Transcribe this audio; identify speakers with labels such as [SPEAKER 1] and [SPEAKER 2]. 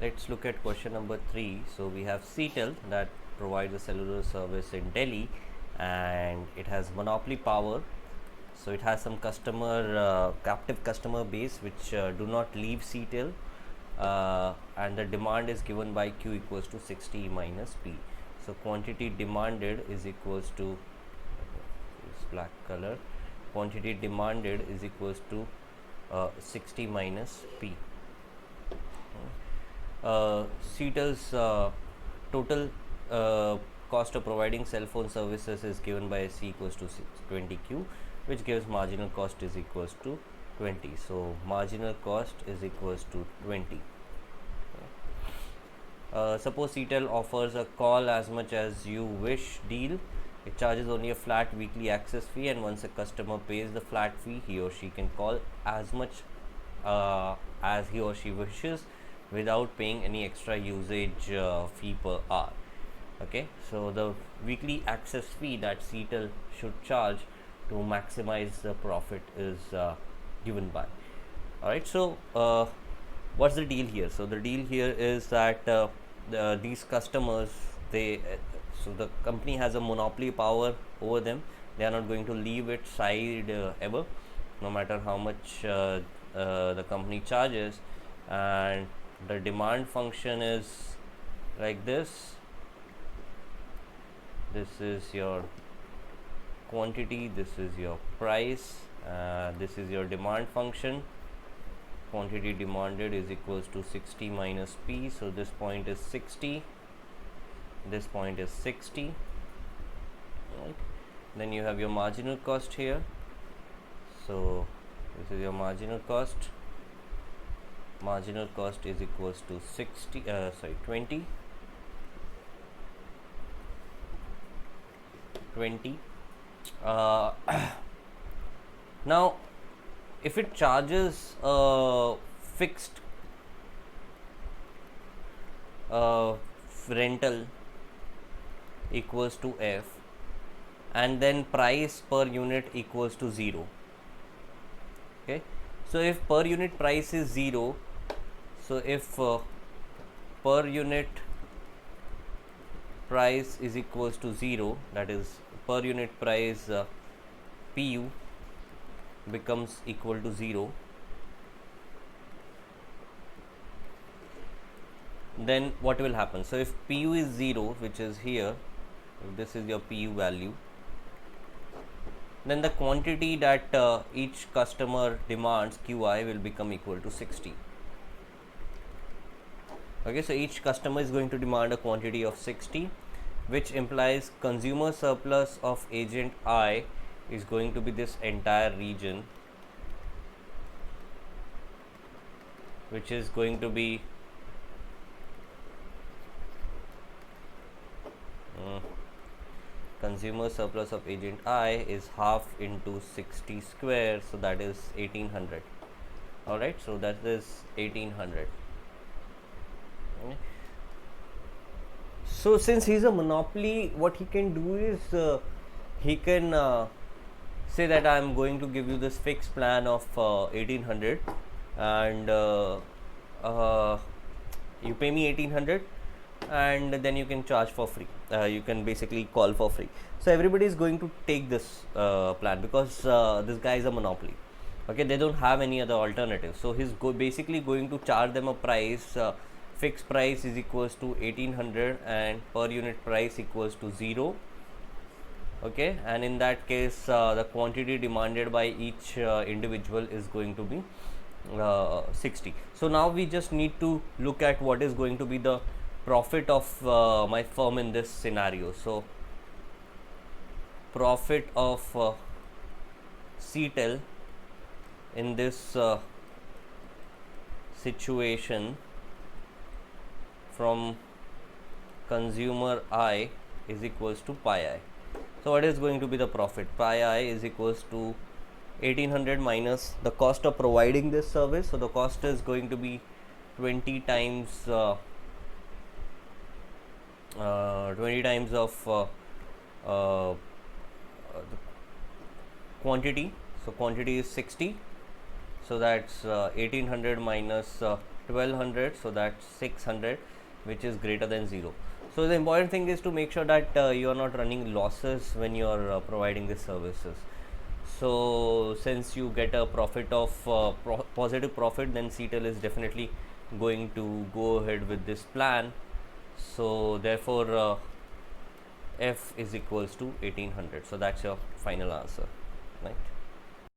[SPEAKER 1] Let's look at question number 3. So we have CTEL that provides a cellular service in Delhi, and it has monopoly power. So it has some captive customer base which do not leave CTEL, and the demand is given by Q equals to 60 minus P. So quantity demanded is equals to this black color. Quantity demanded is equals to 60 minus P. CTEL's total cost of providing cell phone services is given by C equals to 20Q, which gives marginal cost is equals to 20. So marginal cost is equals to 20. Suppose CTEL offers a call as much as you wish deal. It charges only a flat weekly access fee, and once a customer pays the flat fee, he or she can call as much as he or she wishes without paying any extra usage fee per hour. Okay, so the weekly access fee that CTEL should charge to maximize the profit is given by. Alright, so what's the deal here? So the deal here is that these customers, so the company has a monopoly power over them. They are not going to leave its side ever, no matter how much the company charges. And the demand function is like this. This is your quantity, this is your price, this is your demand function. Quantity demanded is equals to 60 minus P. So this point is 60, this point is 60, right? Then you have your marginal cost here. So this is your marginal cost. Marginal cost is equals to 20. Now if it charges fixed rental equals to F, and then price per unit equals to 0. Okay, so if per unit price is 0, so if per unit price is equals to 0, that is per unit price PU becomes equal to 0, then what will happen? So if PU is 0, which is here, if this is your PU value, then the quantity that each customer demands, QI, will become equal to 60. Okay, so each customer is going to demand a quantity of 60, which implies consumer surplus of agent I is going to be this entire region, which is going to be consumer surplus of agent I is half into 60 square, so that is 1800. Alright, so that is 1800. Okay. So since he's a monopoly, what he can do is he can say that I am going to give you this fixed plan of 1800, and you pay me 1800, and then you can charge for free. You can basically call for free. So everybody is going to take this plan because this guy is a monopoly. Okay, they don't have any other alternative. So he's basically going to charge them a price. Fixed price is equals to 1800 and per unit price equals to 0. Okay, and in that case the quantity demanded by each individual is going to be 60. So now we just need to look at what is going to be the profit of my firm in this scenario. So profit of CTEL in this situation from consumer I is equals to pi I. So what is going to be the profit? Pi I is equals to 1800 minus the cost of providing this service. So the cost is going to be 20 times of the quantity. So quantity is 60, so that's 1800 minus 1200, so that's 600, which is greater than 0. So the important thing is to make sure that you are not running losses when you are providing these services. So since you get a profit of positive profit, then CTEL is definitely going to go ahead with this plan. So therefore F is equals to 1800. So that's your final answer, right?